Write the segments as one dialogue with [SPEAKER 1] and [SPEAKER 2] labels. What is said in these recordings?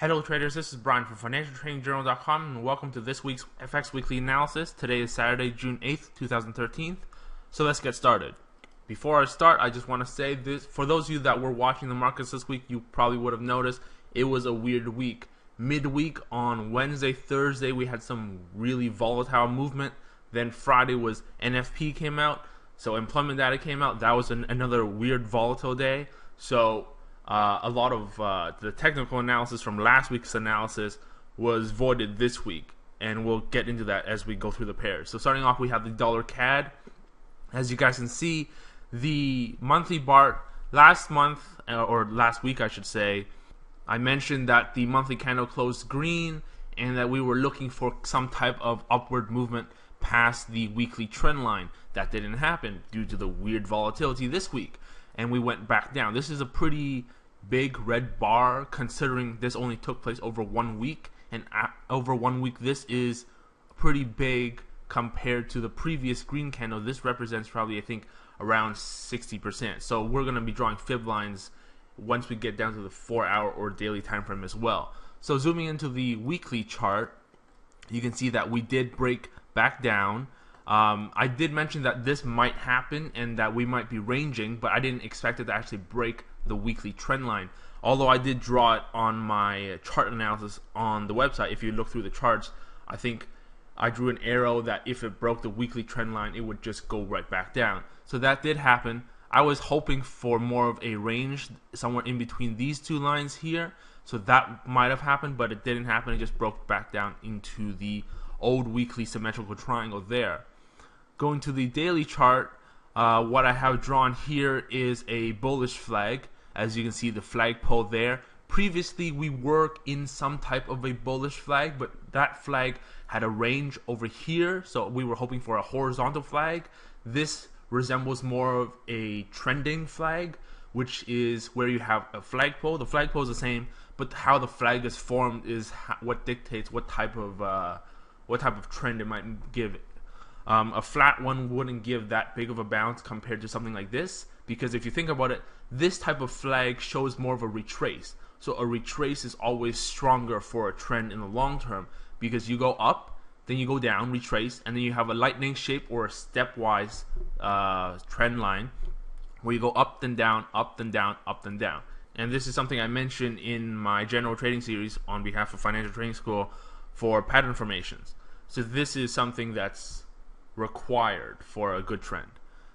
[SPEAKER 1] Hello traders, this is Brian from FinancialTradingJournal.com and welcome to this week's FX Weekly Analysis. Today is Saturday, June 8th, 2013. So let's get started. Before I start, I just want to say this, for those of you that were watching the markets this week, you probably would have noticed it was a weird week. Midweek on Wednesday, Thursday, we had some really volatile movement. Then Friday was NFP came out, so employment data came out. That was another weird volatile day. So a lot of the technical analysis from last week's analysis was voided this week, and we'll get into that as we go through the pairs. So starting off, we have the dollar CAD. As you guys can see, the monthly bar last month, or last week I should say, I mentioned that the monthly candle closed green and that we were looking for some type of upward movement past the weekly trend line. That didn't happen due to the weird volatility this week, and we went back down. This is a pretty big red bar considering this only took place over 1 week, and over 1 week this is pretty big compared to the previous green candle. This represents probably, I think, around 60%. So we're going to be drawing fib lines once we get down to the 4-hour or daily time frame as well. So zooming into the weekly chart, you can see that we did break back down. I did mention that this might happen and that we might be ranging, but I didn't expect it to actually break the weekly trend line. Although I did draw it on my chart analysis on the website. If you look through the charts, I think I drew an arrow that if it broke the weekly trend line, it would just go right back down. So that did happen. I was hoping for more of a range somewhere in between these two lines here. So that might have happened, but it didn't happen. It just broke back down into the old weekly symmetrical triangle there. Going to the daily chart, what I have drawn here is a bullish flag. As you can see, the flagpole there. Previously, we were in some type of a bullish flag, but that flag had a range over here, so we were hoping for a horizontal flag. This resembles more of a trending flag, which is where you have a flagpole. The flagpole is the same, but how the flag is formed is what dictates what type of trend it might give. A flat one wouldn't give that big of a bounce compared to something like this, because if you think about it, this type of flag shows more of a retrace. So a retrace is always stronger for a trend in the long term, because you go up, then you go down, retrace, and then you have a lightning shape or a stepwise trend line where you go up then down, up then down, up then down. And this is something I mentioned in my general trading series on behalf of Financial Trading School for pattern formations. So this is something that's required for a good trend.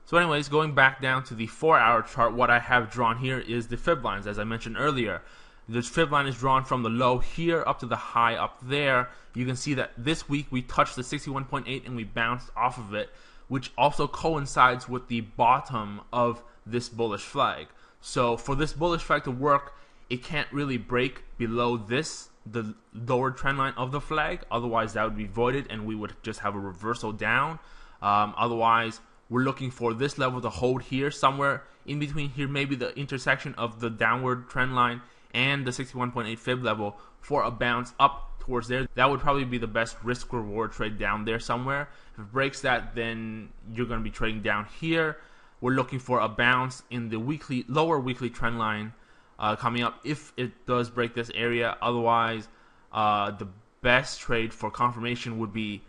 [SPEAKER 1] So anyways, going back down to the 4-hour chart, what I have drawn here is the fib lines. As I mentioned earlier, this fib line is drawn from the low here up to the high up there. You can see that this week we touched the 61.8 and we bounced off of it, which also coincides with the bottom of this bullish flag. So for this bullish flag to work, it can't really break below this, the lower trend line of the flag. Otherwise that would be voided and we would just have a reversal down. Otherwise we're looking for this level to hold here, somewhere in between here, maybe the intersection of the downward trend line and the 61.8 fib level for a bounce up towards there. That would probably be the best risk reward trade down there somewhere. If it breaks that, then you're going to be trading down here. We're looking for a bounce in the lower weekly trend line coming up if it does break this area. Otherwise, the best trade for confirmation would be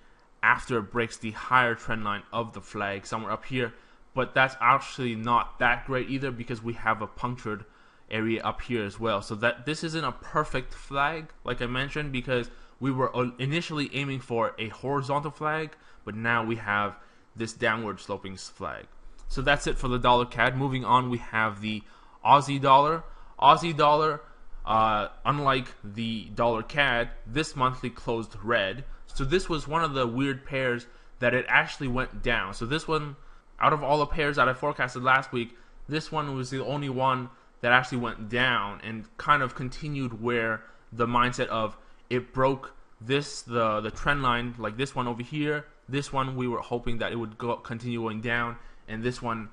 [SPEAKER 1] after it breaks the higher trend line of the flag somewhere up here. But that's actually not that great either, because we have a punctured area up here as well. So that this isn't a perfect flag, like I mentioned, because we were initially aiming for a horizontal flag, but now we have this downward sloping flag. So that's it for the dollar CAD. Moving on, we have the Aussie dollar. Aussie dollar, unlike the dollar CAD, this monthly closed red. So this was one of the weird pairs that it actually went down. So this one, out of all the pairs that I forecasted last week, this one was the only one that actually went down and kind of continued where the mindset of it broke this, the trend line, like this one over here. This one we were hoping that it would continue going down, and this one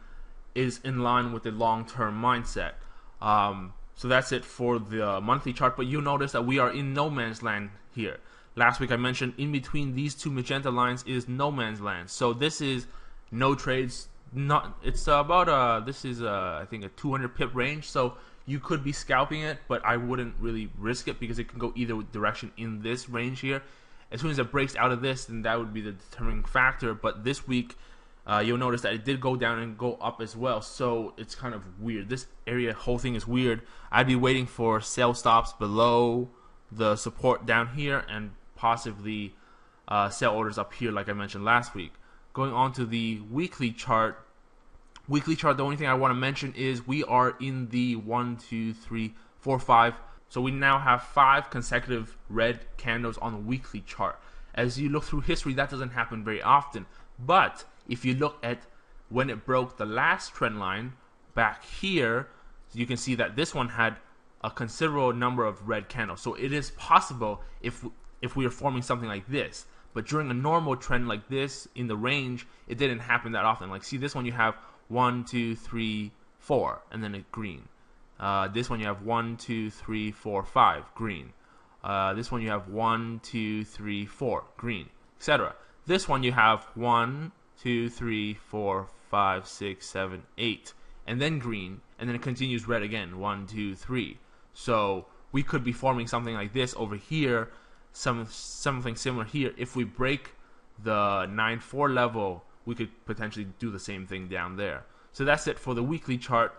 [SPEAKER 1] is in line with the long-term mindset. So that's it for the monthly chart, but you'll notice that we are in no man's land here. Last week I mentioned in between these two magenta lines is no man's land. So this is no trades. Not, it's about this is I think a 200 pip range. So you could be scalping it, but I wouldn't really risk it because it can go either direction in this range here. As soon as it breaks out of this, then that would be the determining factor. But this week, you'll notice that it did go down and go up as well, so it's kind of weird. This area, whole thing is weird. I'd be waiting for sell stops below the support down here and possibly sell orders up here like I mentioned last week. Going on to the weekly chart. Weekly chart, the only thing I want to mention is we are in the 1, 2, 3, 4, 5. So we now have 5 consecutive red candles on the weekly chart. As you look through history, that doesn't happen very often. But if you look at when it broke the last trend line back here, you can see that this one had a considerable number of red candles. So it is possible if we are forming something like this. But during a normal trend like this in the range, it didn't happen that often. Like, see, this one you have 1, 2, 3, 4, and then a green. This one you have 1, 2, 3, 4, 5, green. This one you have 1, 2, 3, 4, green, etc. This one you have 1, 2, 3, 4, 5, 6, 7, 8, and then green, and then it continues red again, 1, 2, 3. So we could be forming something like this over here, something similar here. If we break the 9.4 level, we could potentially do the same thing down there. So that's it for the weekly chart.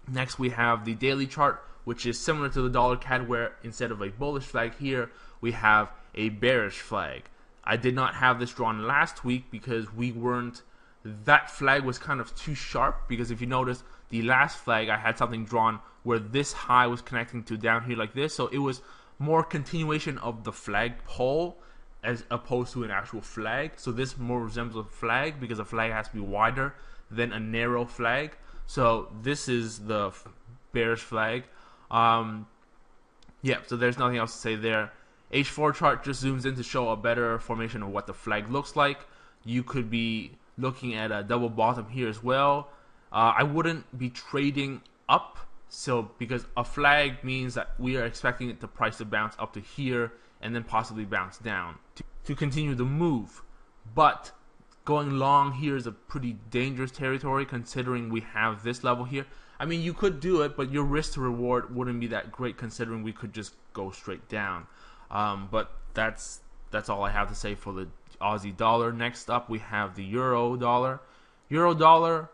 [SPEAKER 1] Next we have the daily chart, which is similar to the dollar CAD, where instead of a bullish flag here, we have a bearish flag. I did not have this drawn last week because that flag was kind of too sharp, because if you notice, the last flag I had something drawn where this high was connecting to down here like this, so it was more continuation of the flag pole as opposed to an actual flag. So this more resembles a flag because a flag has to be wider than a narrow flag. So this is the bearish flag. Yeah, so there's nothing else to say there. H4 chart just zooms in to show a better formation of what the flag looks like. You could be looking at a double bottom here as well. I wouldn't be trading up, so because a flag means that we are expecting it to price to bounce up to here and then possibly bounce down to continue the move. But going long here is a pretty dangerous territory, considering we have this level here. I mean, you could do it, but your risk to reward wouldn't be that great, considering we could just go straight down. But that's all I have to say for the Aussie dollar. Next up, we have the euro dollar. Euro dollar,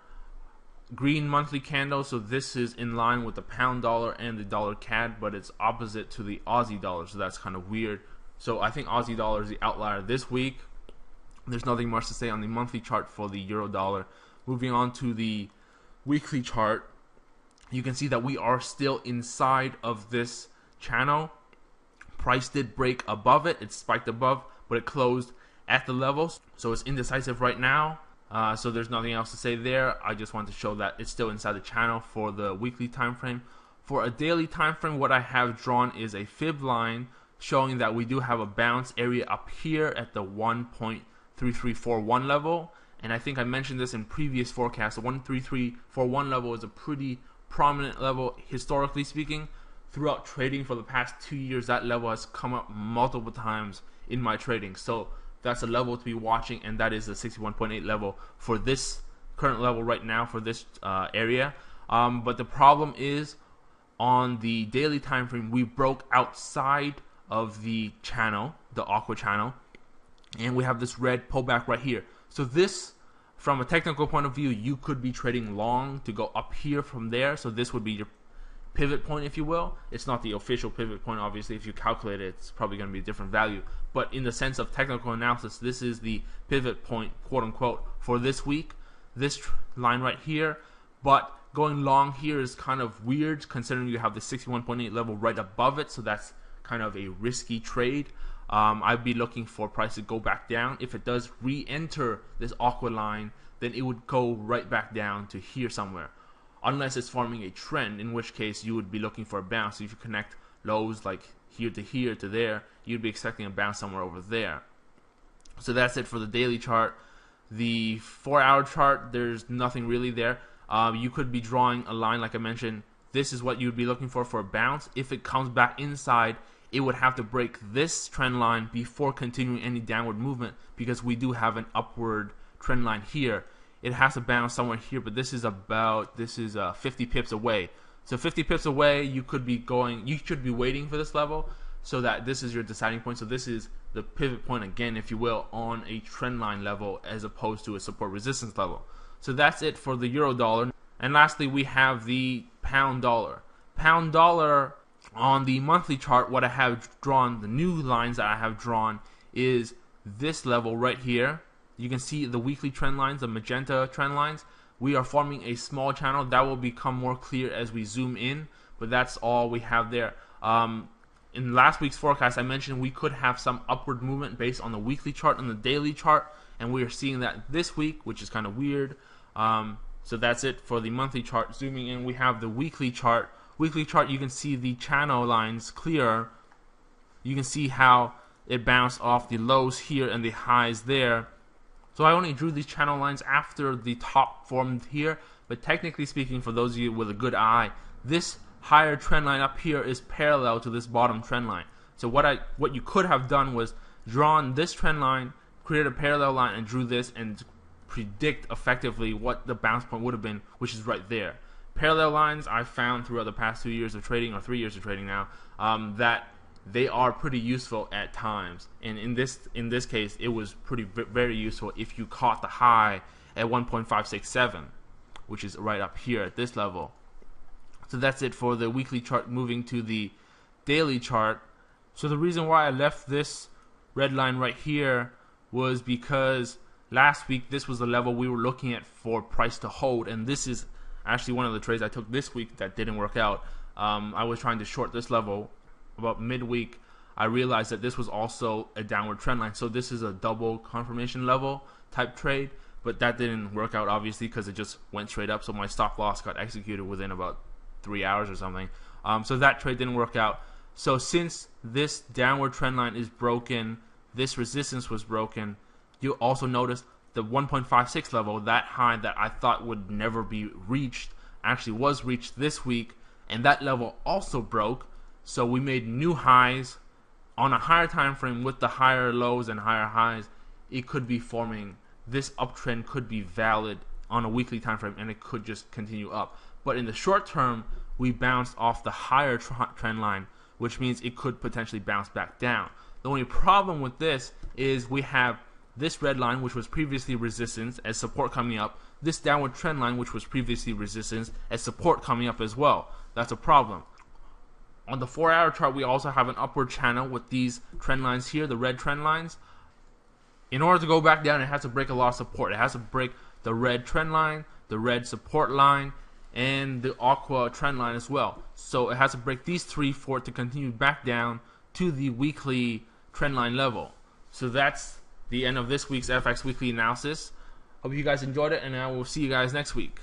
[SPEAKER 1] green monthly candle, so this is in line with the pound dollar and the dollar CAD, but it's opposite to the Aussie dollar, so that's kind of weird. So I think Aussie dollar is the outlier this week. There's nothing much to say on the monthly chart for the euro dollar. Moving on to the weekly chart, you can see that we are still inside of this channel. Price did break above it, it spiked above, but it closed at the levels, so it's indecisive right now. So there's nothing else to say there. I just want to show that it's still inside the channel for the weekly time frame. For a daily time frame, what I have drawn is a fib line showing that we do have a bounce area up here at the 1.3341 level. And I think I mentioned this in previous forecasts. The 1.3341 level is a pretty prominent level historically speaking. Throughout trading for the past 2 years, that level has come up multiple times in my trading. So that's a level to be watching, and that is the 61.8 level for this current level right now for this area. But the problem is, on the daily time frame, we broke outside of the channel, the aqua channel, and we have this red pullback right here. So this, from a technical point of view, you could be trading long to go up here from there. So this would be your pivot point, if you will. It's not the official pivot point, obviously. If you calculate it, it's probably going to be a different value. But in the sense of technical analysis, this is the pivot point, quote unquote, for this week. This line right here. But going long here is kind of weird, considering you have the 61.8 level right above it. So that's kind of a risky trade. I'd be looking for price to go back down. If it does re-enter this aqua line, then it would go right back down to here somewhere, unless it's forming a trend, in which case you would be looking for a bounce. If you connect lows like here to there, you'd be expecting a bounce somewhere over there. So that's it for the daily chart. The 4-hour chart, there's nothing really there. You could be drawing a line, like I mentioned. This is what you'd be looking for a bounce. If it comes back inside, it would have to break this trend line before continuing any downward movement, because we do have an upward trend line here. It has to bounce somewhere here, but this is 50 pips away. So 50 pips away, you should be waiting for this level, so that this is your deciding point. So this is the pivot point again, if you will, on a trend line level as opposed to a support resistance level. So that's it for the euro dollar. And lastly, we have the pound dollar. Pound dollar on the monthly chart, what I have drawn, the new lines that I have drawn is this level right here. You can see the weekly trend lines, the magenta trend lines. We are forming a small channel that will become more clear as we zoom in, but that's all we have there. In last week's forecast, I mentioned we could have some upward movement based on the weekly chart and the daily chart, and we are seeing that this week, which is kind of weird. So that's it for the monthly chart. Zooming in, we have the weekly chart. Weekly chart, you can see the channel lines clearer. You can see how it bounced off the lows here and the highs there. So I only drew these channel lines after the top formed here, but technically speaking, for those of you with a good eye, this higher trend line up here is parallel to this bottom trend line. So what you could have done was drawn this trend line, created a parallel line, and drew this and predict effectively what the bounce point would have been, which is right there. Parallel lines I found throughout the past 2 years of trading, or 3 years of trading now, that they are pretty useful at times. And in this case, it was very useful if you caught the high at 1.567, which is right up here at this level. So that's it for the weekly chart. Moving to the daily chart. So the reason why I left this red line right here was because last week this was the level we were looking at for price to hold, and this is actually one of the trades I took this week that didn't work out. I was trying to short this level. About midweek, I realized that this was also a downward trend line, so this is a double confirmation level type trade, but that didn't work out obviously because it just went straight up, so my stop loss got executed within about 3 hours or something. So that trade didn't work out. So since this downward trend line is broken, this resistance was broken, you also notice the 1.56 level, that high that I thought would never be reached, actually was reached this week, and that level also broke. So we made new highs on a higher time frame with the higher lows and higher highs. It could be forming, this uptrend could be valid on a weekly time frame, and it could just continue up. But in the short term, we bounced off the higher trend line, which means it could potentially bounce back down. The only problem with this is we have this red line, which was previously resistance, as support coming up. This downward trend line, which was previously resistance, as support coming up as well. That's a problem. On the 4-hour chart, we also have an upward channel with these trend lines here, the red trend lines. In order to go back down, it has to break a lot of support. It has to break the red trend line, the red support line, and the aqua trend line as well. So it has to break these three for it to continue back down to the weekly trend line level. So that's the end of this week's FX Weekly Analysis. Hope you guys enjoyed it, and I will see you guys next week.